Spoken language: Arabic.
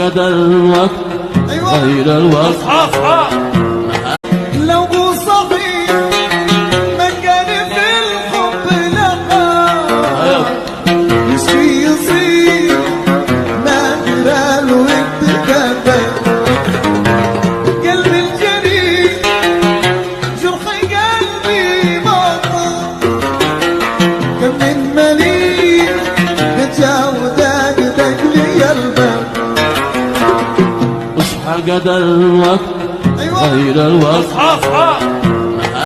قدر الوقت غير الوقت. لو صحيح ما كان في الحب لقى يشي يصير ما له اتكافى قلبي الجريح جرح قلبي مطر كم من مليء نتجاوز دق لي الباب اصحى قدر الوقت غير الوقت.